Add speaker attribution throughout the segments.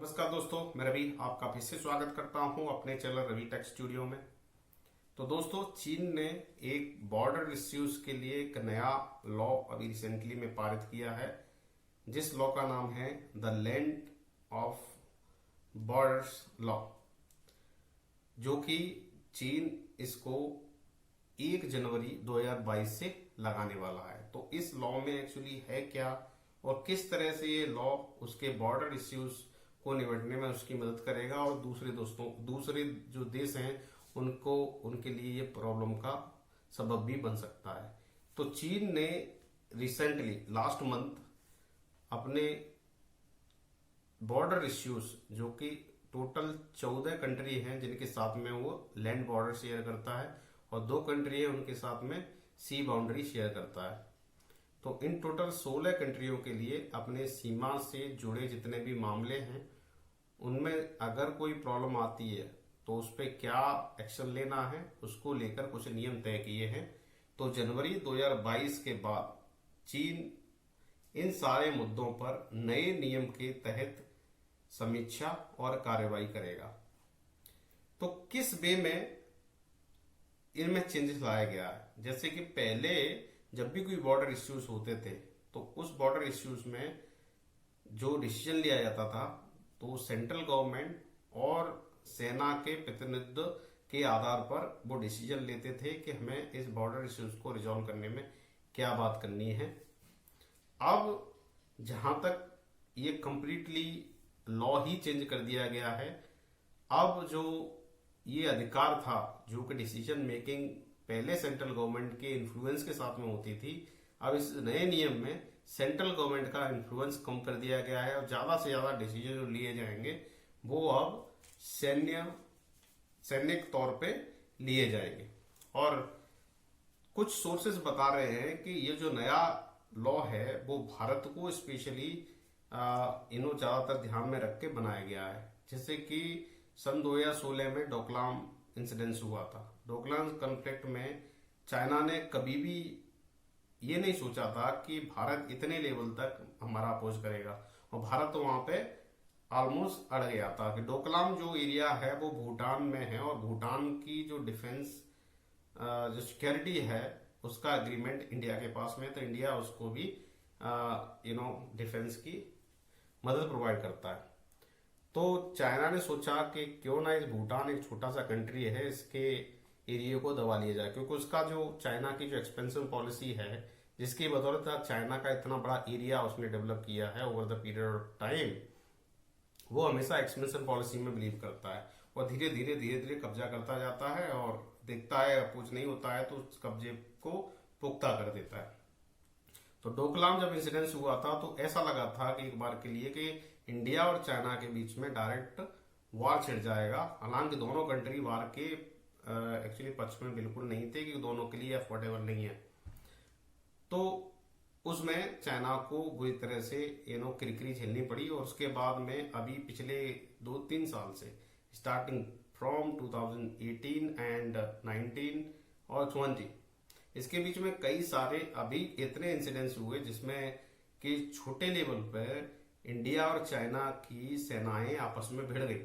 Speaker 1: नमस्कार दोस्तों, मैं रवि आपका फिर से स्वागत करता हूं अपने चैनल रवि टेक स्टूडियो में। तो दोस्तों, चीन ने एक बॉर्डर इश्यूज के लिए एक नया लॉ अभी रिसेंटली में पारित किया है, जिस लॉ का नाम है the land of borders law, जो कि चीन इसको 1 जनवरी 2022 से लगाने वाला है। तो इस लॉ में एक्चुअली है क्या और किस तरह से ये लॉ उसके बॉर्डर इश्यूज को निपटने में उसकी मदद करेगा और दूसरे जो देश हैं उनको उनके लिए ये प्रॉब्लम का सबब भी बन सकता है। तो चीन ने रिसेंटली लास्ट मंथ अपने बॉर्डर इश्यूज, जो कि टोटल 14 कंट्री हैं जिनके साथ में वो लैंड बॉर्डर शेयर करता है और 2 कंट्री है उनके साथ में सी बाउंड्री शेयर करता है। तो इन टोटल 16 कंट्रियों के लिए अपने सीमा से जुड़े जितने भी मामले हैं उनमें अगर कोई प्रॉब्लम आती है तो उस पर क्या एक्शन लेना है, उसको लेकर कुछ नियम तय किए हैं। तो जनवरी 2022 के बाद चीन इन सारे मुद्दों पर नए नियम के तहत समीक्षा और कार्रवाई करेगा। तो किस वे में इनमें चेंजेस लाया गया है, जैसे कि पहले जब भी कोई बॉर्डर इश्यूज होते थे तो उस बॉर्डर इश्यूज में जो डिसीजन लिया जाता था तो सेंट्रल गवर्नमेंट और सेना के प्रतिनिधित्व के आधार पर वो डिसीजन लेते थे कि हमें इस बॉर्डर इश्यूज को रिजॉल्व करने में क्या बात करनी है। अब जहां तक ये कंप्लीटली लॉ ही चेंज कर दिया गया है, अब जो ये अधिकार था जो कि डिसीजन मेकिंग पहले सेंट्रल गवर्नमेंट के इन्फ्लुएंस के साथ में होती थी, अब इस नए नियम में सेंट्रल गवर्नमेंट का इन्फ्लुएंस कम कर दिया गया है और ज्यादा से ज्यादा डिसीजन जो लिए जाएंगे वो अब सैनिक तौर पे लिए जाएंगे। और कुछ सोर्सेस बता रहे हैं कि ये जो नया लॉ है वो भारत को स्पेशली इन्हों ज्यादातर ध्यान में रख के बनाया गया है। जैसे कि सन 2016 में डोकलाम इंसिडेंस हुआ था। डोकलाम कॉन्फ्लिक्ट में चाइना ने कभी भी ये नहीं सोचा था कि भारत इतने लेवल तक हमारा अपोज करेगा, और भारत तो वहां पे ऑलमोस्ट अड़ गया था कि डोकलाम जो एरिया है वो भूटान में है और भूटान की जो डिफेंस जो सिक्योरिटी है उसका एग्रीमेंट इंडिया के पास में, तो इंडिया उसको भी डिफेंस की मदद प्रोवाइड करता है। तो चाइना ने सोचा कि क्यों ना इस भूटान एक छोटा सा कंट्री है, इसके एरिया को दबा लिया जाए, क्योंकि उसका जो चाइना की जो एक्सपेंसिव पॉलिसी है जिसकी बदौलत चाइना का इतना बड़ा एरिया उसने डेवलप किया है over the period of time, वो हमेशा एक्सपेंसिव पॉलिसी में बिलीव करता है और धीरे धीरे कब्जा करता जाता है और देखता है कुछ नहीं होता है तो उस कब्जे को पुख्ता कर देता है। तो डोकलाम जब इंसिडेंस हुआ था तो ऐसा लगा था कि एक बार के लिए कि इंडिया और चाइना के बीच में डायरेक्ट वार छिड़ जाएगा। हालांकि दोनों कंट्री वार के एक्चुअली पक्ष में बिल्कुल नहीं थे कि दोनों के लिए अफोर्डेबल नहीं है। तो उसमें चाइना को बुरी तरह से किरकिरी झेलनी पड़ी और उसके बाद में अभी पिछले 2-3 साल से स्टार्टिंग फ्रॉम 2018 एंड 19 और 20 इसके बीच में कई सारे अभी इतने इंसिडेंट्स हुए जिसमें कि छोटे लेवल पर इंडिया और चाइना की सेनाएं आपस में भिड़ गई।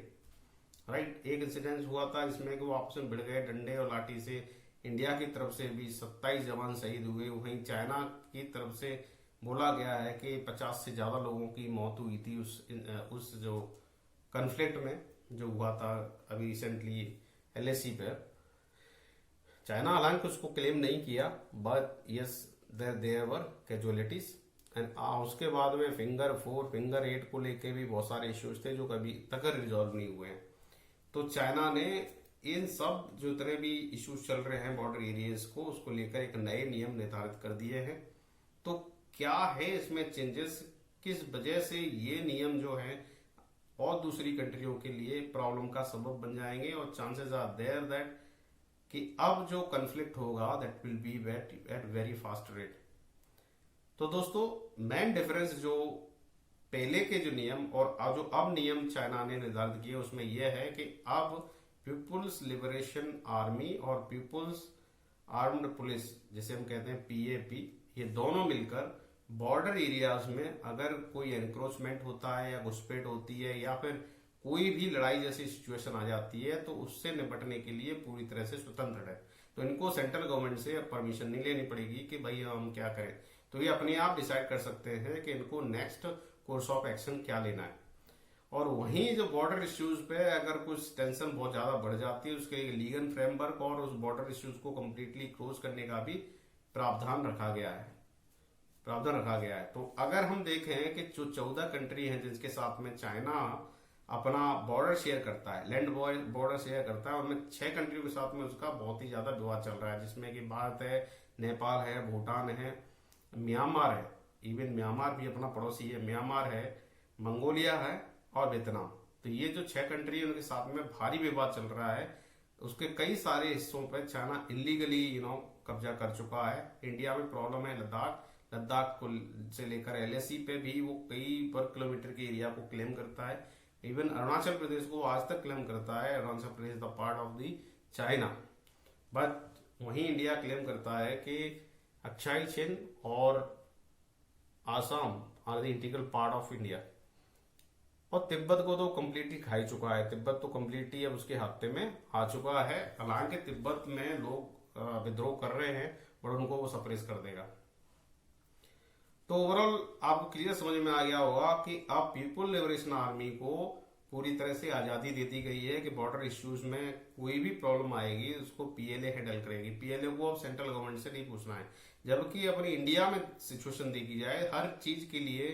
Speaker 1: राइट, एक इंसिडेंट हुआ था जिसमें कि वो आपस में भिड़ गए डंडे और लाठी से। इंडिया की तरफ से भी 27 जवान शहीद हुए, वहीं चाइना की तरफ से बोला गया है कि 50 से ज्यादा लोगों की मौत हुई थी उस जो कन्फ्लिक्ट में जो हुआ था अभी रिसेंटली LAC पर। चाइना हालांकि उसको क्लेम नहीं किया, but yes there were casualties and उसके बाद में फिंगर 4 फिंगर 8 को लेके भी बहुत सारे इश्यूज थे जो कभी तक रिजॉल्व नहीं हुए हैं। तो चाइना ने इन सब जो इतने भी इश्यूज चल रहे हैं बॉर्डर एरियाज को, उसको लेकर एक नए नियम निर्धारित कर दिए हैं। तो क्या है इसमें चेंजेस, किस वजह से ये नियम जो है और दूसरी कंट्रियों के लिए प्रॉब्लम का सबब बन जाएंगे और चांसेस आर देयर दैट कि अब जो कन्फ्लिक्ट होगा that will be at very fast rate. तो दोस्तों, मेन डिफरेंस जो पहले के जो नियम और जो अब नियम चाइना ने निर्धारित किए उसमें यह है कि अब पीपुल्स लिबरेशन आर्मी और पीपुल्स आर्म्ड पुलिस, जिसे हम कहते हैं PAP, ये दोनों मिलकर बॉर्डर एरियाज में अगर कोई एनक्रोचमेंट होता है या घुसपैठ होती है या फिर कोई भी लड़ाई जैसी सिचुएशन आ जाती है तो उससे निपटने के लिए पूरी तरह से स्वतंत्र है। तो इनको सेंट्रल गवर्नमेंट से परमिशन नहीं लेनी पड़ेगी कि भाई हम क्या करें। तो ये अपने आप डिसाइड कर सकते हैं कि इनको नेक्स्ट कोर्स ऑफ एक्शन क्या लेना है। और वहीं जो बॉर्डर इश्यूज पे अगर कुछ टेंशन बहुत ज्यादा बढ़ जाती है, उसके लीगल फ्रेमवर्क और उस बॉर्डर इश्यूज को कम्प्लीटली क्लोज करने का भी प्रावधान रखा गया है। तो अगर हम देखें कि जो 14 कंट्री हैं जिनके साथ में चाइना अपना बॉर्डर शेयर करता है, लैंड बॉर्डर शेयर करता है, उनमें 6 कंट्रियों के साथ में उसका बहुत ही ज्यादा विवाद चल रहा है, जिसमें कि भारत है, नेपाल है, भूटान है, म्यांमार है, इवन म्यांमार भी अपना पड़ोसी है, म्यांमार है, मंगोलिया है और वियतनाम। तो ये जो 6 कंट्री है उनके साथ में भारी विवाद चल रहा है। उसके कई सारे हिस्सों पर चाइना इलीगली कब्जा कर चुका है। इंडिया में प्रॉब्लम है लद्दाख को से लेकर एलएसी पे भी वो कई पर किलोमीटर के एरिया को क्लेम करता है। इवन अरुणाचल प्रदेश को आज तक क्लेम करता है Arunachal Pradesh the part of the China. But वहीं इंडिया क्लेम करता है कि अक्षाई चिन और Assam are the integral part of India. और तिब्बत को तो कम्प्लीटली खा ही चुका है। तिब्बत तो कम्प्लीटली अब उसके हाथे में आ चुका है। हालांकि तिब्बत में लोग विद्रोह कर रहे हैं बट उनको वो सप्रेस कर देगा। तो ओवरऑल आपको क्लियर समझ में आ गया होगा कि अब पीपुल लिबरेशन आर्मी को पूरी तरह से आजादी दे दी गई है कि बॉर्डर इश्यूज में कोई भी प्रॉब्लम आएगी उसको पीएलए हैंडल करेगी। पीएलए को अब सेंट्रल गवर्नमेंट से नहीं पूछना है। जबकि अपनी इंडिया में सिचुएशन देखी जाए, हर चीज के लिए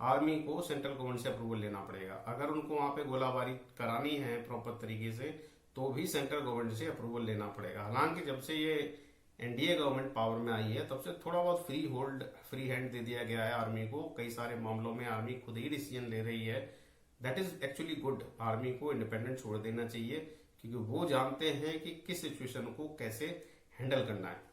Speaker 1: आर्मी को सेंट्रल गवर्नमेंट से अप्रूवल लेना पड़ेगा। अगर उनको वहां पे गोलाबारी करानी है प्रॉपर तरीके से तो भी सेंट्रल गवर्नमेंट से अप्रूवल लेना पड़ेगा। हालांकि जब से ये एनडीए गवर्नमेंट पावर में आई है तब से थोड़ा बहुत फ्री हैंड दे दिया गया है आर्मी को। कई सारे मामलों में आर्मी खुद ही डिसीजन ले रही है। That is actually good. Army को इंडिपेंडेंट छोड़ देना चाहिए क्योंकि वो जानते हैं कि किस सिचुएशन को कैसे हैंडल करना है।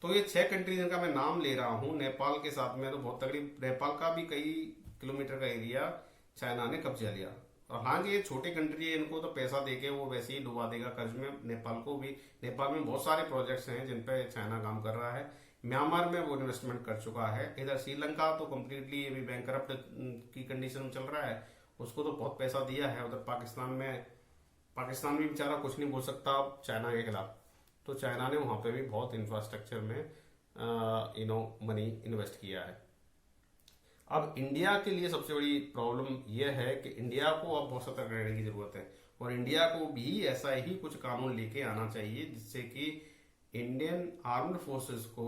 Speaker 1: तो ये 6 कंट्री जिनका मैं नाम ले रहा हूं, नेपाल के साथ में तो बहुत तगड़ी, नेपाल का भी कई किलोमीटर का एरिया चाइना ने कब्जा लिया। और हाँ कि ये छोटी कंट्री है, इनको तो पैसा देके वो वैसे ही डुबा देगा कर्ज में। नेपाल को भी, नेपाल में बहुत सारे प्रोजेक्ट्स हैं जिन पे चाइना काम कर रहा है। म्यांमार में वो इन्वेस्टमेंट कर चुका है। इधर श्रीलंका तो कम्प्लीटली अभी बैंकरप्ट की कंडीशन में चल रहा है, उसको तो बहुत पैसा दिया है। उधर पाकिस्तान भी बेचारा कुछ नहीं बोल सकता चाइना के खिलाफ। तो चाइना ने वहां पे भी बहुत इंफ्रास्ट्रक्चर में मनी इन्वेस्ट किया है। अब इंडिया के लिए सबसे बड़ी प्रॉब्लम यह है कि इंडिया को अब बहुत सतर्क रहने की जरूरत है और इंडिया को भी ऐसा ही कुछ कानून लेके आना चाहिए जिससे कि इंडियन आर्म्ड फोर्सेस को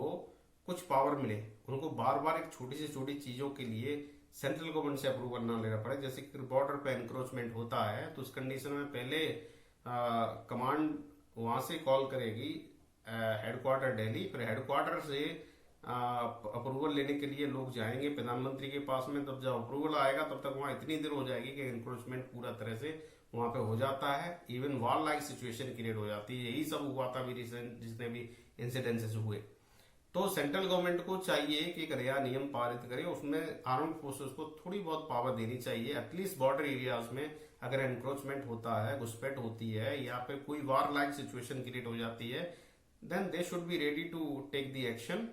Speaker 1: कुछ पावर मिले। उनको बार बार एक छोटी से छोटी चीजों के लिए सेंट्रल गवर्नमेंट से अप्रूवल ना लेना पड़े। जैसे कि बॉर्डर पे एनक्रोचमेंट होता है तो उस कंडीशन में पहले कमांड वहां से कॉल करेगी हेडक्वार्टर दिल्ली, फिर हेडक्वार्टर से अप्रूवल लेने के लिए लोग जाएंगे प्रधानमंत्री के पास में। तब जब अप्रूवल आएगा तब तक वहां इतनी देर हो जाएगी कि एनक्रोचमेंट पूरा तरह से वहां पे हो जाता है। Even war like situation create हो जाती है। यही सब हुआ था भी रिसेंट जितने भी इंसिडेंसेस हुए। तो सेंट्रल गवर्नमेंट को चाहिए कि एक नया नियम पारित करे, उसमें आर्म्ड फोर्सेस को थोड़ी बहुत पावर देनी चाहिए। एटलीस्ट बॉर्डर एरियाज में अगर एनक्रोचमेंट होता है, घुसपैठ होती है या फिर कोई वॉर लाइक सिचुएशन क्रिएट हो जाती है, then they should be ready to take the action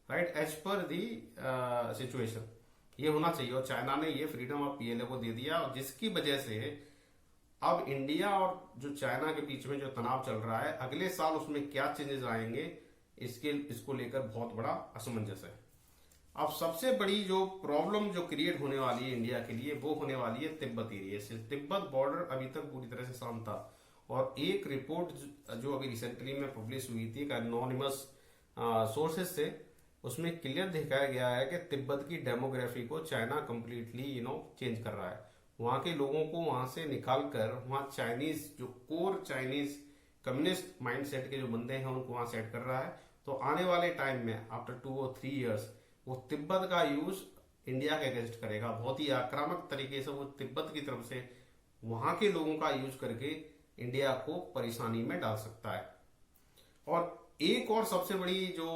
Speaker 1: right as per the situation. ये होना चाहिए और चाइना ने ये फ्रीडम ऑफ पीएलए को दे दिया, जिसकी वजह से अब इंडिया और जो चाइना के बीच में जो तनाव चल रहा है, अगले साल उसमें क्या चेंजेस आएंगे इसको लेकर बहुत बड़ा असमंजस है। अब सबसे बड़ी जो प्रॉब्लम जो क्रिएट होने वाली है इंडिया के लिए वो होने वाली है तिब्बत एरिया से। तिब्बत बॉर्डर अभी तक पूरी तरह से शांत था और एक रिपोर्ट जो अभी रिसेंटली में पब्लिश हुई थी एनोनिमस सोर्सेज से, उसमें क्लियर दिखाया गया है कि तिब्बत की डेमोग्राफी को चाइना कंप्लीटली चेंज कर रहा है। वहां के लोगों को वहां से निकाल कर वहां चाइनीज जो कोर चाइनीज कम्युनिस्ट माइंडसेट के जो बंदे हैं उनको वहां सेट कर रहा है। तो आने वाले टाइम में आफ्टर 2 और 3 इयर्स वो तिब्बत का यूज इंडिया के अगेंस्ट करेगा। बहुत ही आक्रामक तरीके से वो तिब्बत की तरफ से वहां के लोगों का यूज करके इंडिया को परेशानी में डाल सकता है। और एक और सबसे बड़ी जो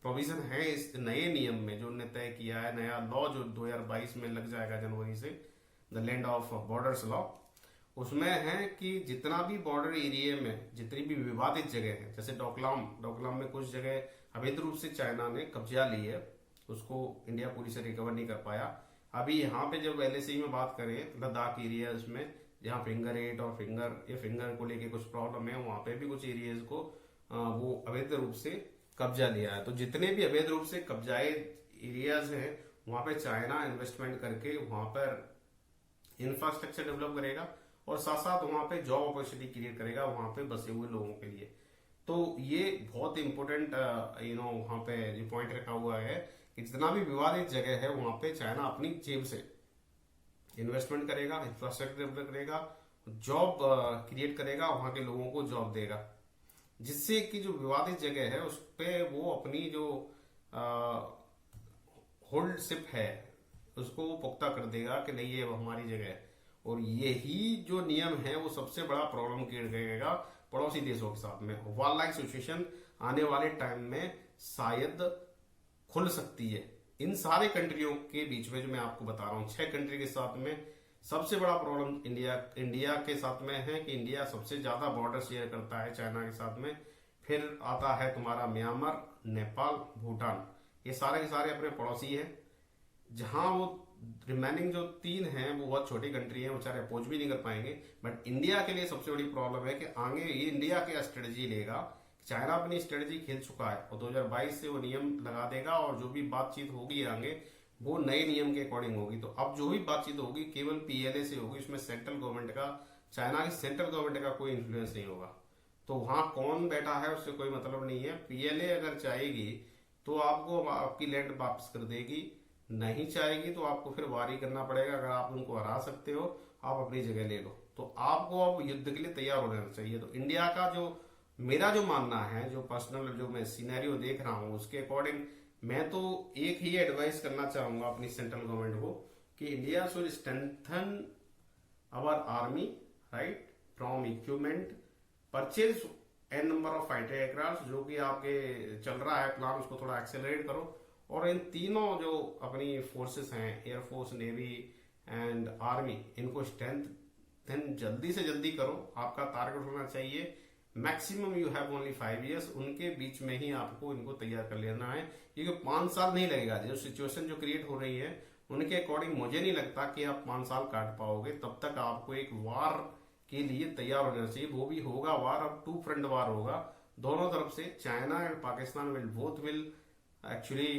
Speaker 1: प्रोविजन है इस नए नियम में जो उन्होंने तय किया है, नया लॉ जो 2022 में लग जाएगा जनवरी से, the land of borders law, उसमें है कि जितना भी बॉर्डर एरिया में जितनी भी विवादित जगह है, जैसे डोकलाम में कुछ जगह अवैध रूप से चाइना ने कब्जा ली है, उसको इंडिया पूरी से रिकवर नहीं कर पाया। अभी यहाँ पे जब LAC में बात करें लद्दाख एरियाज में, जहाँ फिंगर 8 और फिंगर को लेके कुछ प्रॉब्लम है, वहां पे भी कुछ एरियाज को वो अवैध रूप से कब्जा लिया है। तो जितने भी अवैध रूप से कब्जाए एरियाज हैं वहां पे चाइना इन्वेस्टमेंट करके वहां पर इंफ्रास्ट्रक्चर डेवलप करेगा और साथ साथ वहां पे जॉब अपॉर्चुनिटी क्रिएट करेगा वहां पे बसे हुए लोगों के लिए। तो ये बहुत इंपॉर्टेंट वहां पे जो पॉइंट रखा हुआ है कि जितना भी विवादित जगह है वहां पे चाइना अपनी जेब से इन्वेस्टमेंट करेगा, इंफ्रास्ट्रक्चर डेवलप करेगा, जॉब क्रिएट करेगा, वहां के लोगों को जॉब देगा, जिससे कि जो विवादित जगह है उस पे वो अपनी जो होल्डशिप है उसको वो पुख्ता कर देगा कि नहीं ये हमारी जगह है। और यही जो नियम है वो सबसे बड़ा प्रॉब्लम क्रिएट करेगा पड़ोसी देशों के साथ में। वॉर लाइक सिचुएशन आने वाले टाइम में शायद खुल सकती है इन सारे कंट्रियों के बीच में जो मैं आपको बता रहा हूं, 6 कंट्री के साथ में। सबसे बड़ा प्रॉब्लम इंडिया के साथ में है कि इंडिया सबसे ज्यादा बॉर्डर शेयर करता है चाइना के साथ में। फिर आता है तुम्हारा म्यांमार, नेपाल, भूटान, ये सारे के सारे अपने पड़ोसी है। जहां वो रिमेनिंग जो 3 हैं वो बहुत छोटी कंट्री है, बेचारे अपोज भी नहीं कर पाएंगे। बट इंडिया के लिए सबसे बड़ी प्रॉब्लम है कि आगे ये इंडिया क्या स्ट्रेटजी लेगा। चाइना अपनी स्ट्रेटजी खेल चुका है और 2022 से वो नियम लगा देगा और जो भी बातचीत होगी आगे वो नए नियम के अकॉर्डिंग होगी। तो अब जो भी बातचीत होगी केवल PLA से होगी, उसमें सेंट्रल गवर्नमेंट का, चाइना की सेंट्रल गवर्नमेंट का कोई इन्फ्लुएंस नहीं होगा। तो वहां कौन बैठा है उससे कोई मतलब नहीं है। PLA अगर चाहेगी तो आपको आपकी लैंड वापस कर देगी, नहीं चाहेगी तो आपको फिर वारी करना पड़ेगा। अगर आप उनको हरा सकते हो आप अपनी जगह ले लो। तो आपको अब युद्ध के लिए तैयार हो जाना चाहिए। तो इंडिया का जो मेरा जो मानना है, जो पर्सनल जो मैं सिनेरियो देख रहा हूं उसके अकॉर्डिंग मैं तो एक ही एडवाइस करना चाहूंगा अपनी सेंट्रल गवर्नमेंट को कि India should strengthen our army, right, from equipment, purchase an number of fighter aircraft, जो कि आपके चल रहा है प्लान उसको थोड़ा एक्सेलरेट करो। और इन तीनों जो अपनी फोर्सेस हैं, एयरफोर्स, नेवी एंड आर्मी, इनको स्ट्रेंथ जल्दी से जल्दी करो। आपका टारगेट होना चाहिए maximum you have only 5 years, उनके बीच में ही आपको इनको तैयार कर लेना है, क्योंकि 5 साल नहीं लगेगा। जो सिचुएशन जो क्रिएट हो रही है उनके अकॉर्डिंग मुझे नहीं लगता कि आप 5 साल काट पाओगे। तब तक आपको एक वार के लिए तैयार होना चाहिए। वो भी होगा वार, अब 2 फ्रंट वार होगा दोनों तरफ से। China and Pakistan will actually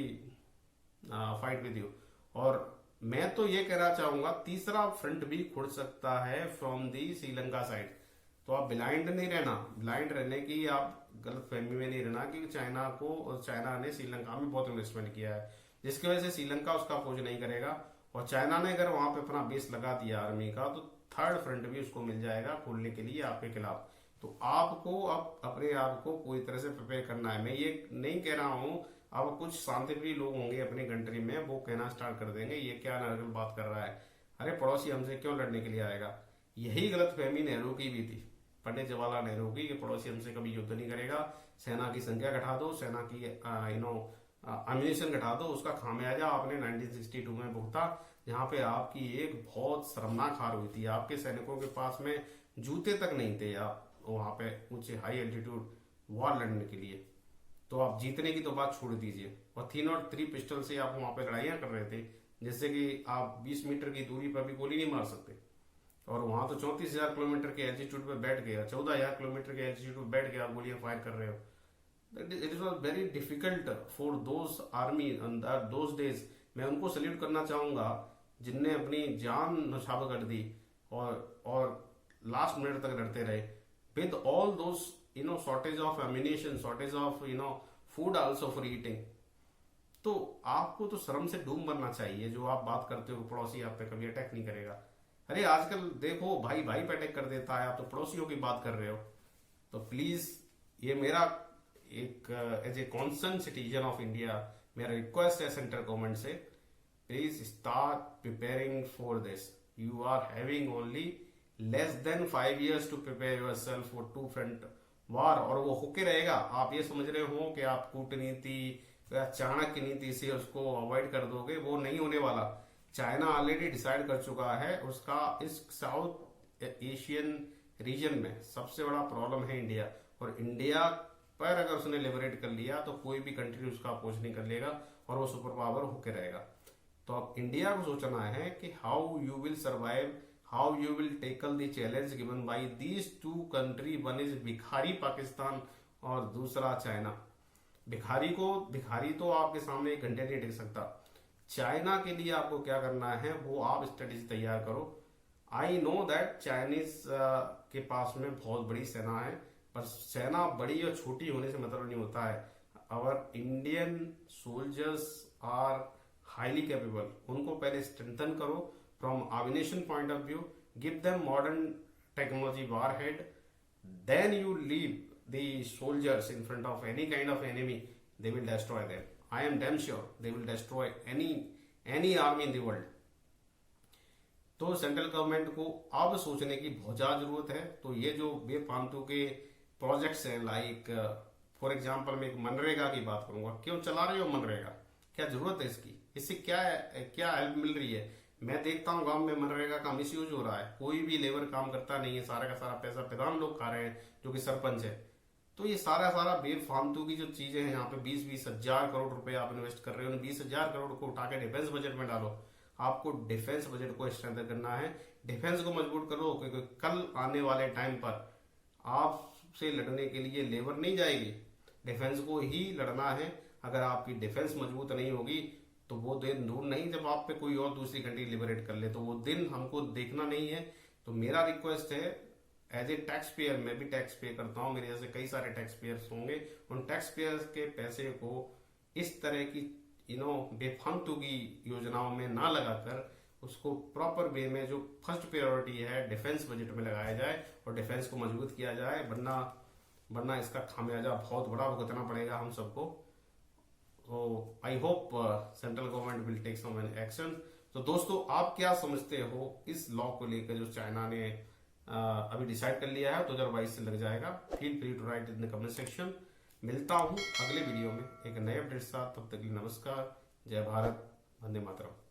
Speaker 1: fight with you. और मैं तो ये कहना चाहूंगा तीसरा फ्रंट भी खुल सकता है फ्रॉम दी श्रीलंका साइड। तो आप ब्लाइंड नहीं रहना, ब्लाइंड रहने की आप गलत फहमी में नहीं रहना कि चाइना ने श्रीलंका में बहुत इन्वेस्टमेंट किया है, जिसकी वजह से श्रीलंका उसका अपोज नहीं करेगा। और चाइना ने अगर वहां पे अपना बेस लगा दिया आर्मी का तो थर्ड फ्रंट भी उसको मिल जाएगा खोलने के लिए आपके खिलाफ। तो आपको अब अपने आप को पूरी तरह से प्रिपेयर करना है। मैं ये नहीं कह रहा हूं अब कुछ शांतिप्रिय लोग होंगे अपनी कंट्री में वो कहना स्टार्ट कर देंगे ये क्या नर्गल बात कर रहा है, अरे पड़ोसी हमसे क्यों लड़ने के लिए आएगा। यही गलत फहमी नेहरू की भी थी, पंडित जवाहरलाल नेहरू की, कि पड़ोसी हमसे कभी युद्ध नहीं करेगा। सेना की संख्या घटा दो, सेना की अम्यूनिशन घटा दो, उसका खामियाजा आपने 1962 में भुगता, जहां पे आपकी एक बहुत शर्मनाक हार हुई थी। आपके सैनिकों के पास में जूते तक नहीं थे आप वहां पे ऊंचे हाई एल्टीट्यूड वॉर लड़ने के लिए। तो आप जीतने की तो बात छोड़ दीजिए, और 303 पिस्टल से आप वहां पे लड़ाइयां कर रहे थे, जिससे कि आप 20 मीटर की दूरी पर भी गोली नहीं मार सकते। और वहां तो 34,000 किलोमीटर के एल्टीट्यूड पे बैठ गया, 14,000 किलोमीटर के एल्टीट्यूड पे बैठ के आप गोलियां फायर कर रहे हो। It was very difficult for those army those days. मैं उनको सल्यूट करना चाहूंगा जिनने अपनी जान नौछावर कर दी और लास्ट मिनट तक लड़ते रहे with all those shortage of ammunition, shortage of food also for eating. तो आपको तो शर्म से डूब मरना चाहिए जो आप बात करते हो पड़ोसी आप पे कभी अटैक नहीं करेगा। अरे आजकल देखो भाई भाई पे अटैक कर देता है, आप तो पड़ोसियों की बात कर रहे हो। तो प्लीज ये मेरा एक as a concern citizen of India मेरा रिक्वेस्ट है सेंट्रल गवर्नमेंट से, please start preparing for this. You are having only less than 5 years to prepare yourself for 2 front war, और वो होके रहेगा। आप ये समझ रहे हो कि आप कूटनीति या चाणक्य नीति से उसको अवॉइड कर दोगे, वो नहीं होने वाला। चाइना ऑलरेडी डिसाइड कर चुका है उसका इस साउथ एशियन रीजन में सबसे बड़ा प्रॉब्लम है इंडिया, और इंडिया पर अगर उसने लिबरेट कर लिया तो कोई भी कंट्री उसका अपोज नहीं कर लेगा। और वो सुपर पावर होके रहेगा। तो अब इंडिया को सोचना है कि how you will survive, how you will tackle the challenge given by these two country. One is भिखारी पाकिस्तान और दूसरा चाइना। भिखारी तो आपके सामने एक घंटे नहीं टिक सकता। चाइना के लिए आपको क्या करना है वो आप स्ट्रेटेजी तैयार करो। आई नो दैट चाइनीज के पास में बहुत बड़ी सेना है, पर सेना बड़ी और छोटी होने से मतलब नहीं होता है। Our Indian soldiers are highly capable. उनको पहले स्ट्रेंथन करो from organisation point of view, give them modern technology warhead, then you leave the soldiers in front of any kind of enemy, they will destroy them. I am damn sure they will destroy any army in the world. तो central government को अब सोचने की बहुत ज्यादा जरूरत है। तो ये जो बेफालतू के प्रोजेक्ट्स हैं, लाइक फॉर एग्जांपल मैं एक मनरेगा की बात करूंगा। क्यों चला रहे हो मनरेगा? क्या जरूरत है इसकी? इससे क्या हेल्प मिल रही है? मैं देखता हूँ गांव में मनरेगा का मिसयूज हो रहा है। कोई भी लेबर काम करता नहीं है, सारा का सारा पैसा प्रधान लोग खा रहे हैं जो कि सरपंच है। तो ये सारा बेफालतू की जो चीजें हैं, यहाँ पे 20-20 हजार करोड़ रुपए आप इन्वेस्ट कर रहे हो। 20 हजार करोड़ को उठा के डिफेंस बजट में डालो। आपको डिफेंस बजट को स्ट्रेंथन करना है, डिफेंस को मजबूत करो, क्योंकि कल आने वाले टाइम पर आपसे लड़ने के लिए लेबर नहीं जाएगी, डिफेंस को ही लड़ना है। अगर आपकी डिफेंस मजबूत नहीं होगी तो वो दिन दूर नहीं जब आप पे कोई और दूसरी कंट्री लिबरेट कर ले, तो वो दिन हमको देखना नहीं है। तो मेरा रिक्वेस्ट है, एज ए टैक्स पेयर, मैं भी टैक्स पे करता हूँ, मेरे जैसे कई सारे टैक्स पेयर्स होंगे, उन टैक्स पेयर्स के पैसे को इस तरह की बेफालतू की योजनाओं में ना लगाकर उसको प्रॉपर वे में, जो फर्स्ट प्रायोरिटी है, डिफेंस बजट में लगाया जाए और डिफेंस को मजबूत किया जाए। वरना इसका खामियाजा बहुत बड़ा भुगतना पड़ेगा हम सबको। तो I hope central government will take some action. तो दोस्तों, आप क्या समझते हो इस लॉ को लेकर जो चाइना ने अभी डिसाइड कर लिया है 2022 से लग जाएगा? Feel free to write in the comment section. मिलता हूं अगले वीडियो में एक नए अपडेट साथ। तब तक के लिए नमस्कार, जय भारत, वंदे मातरम।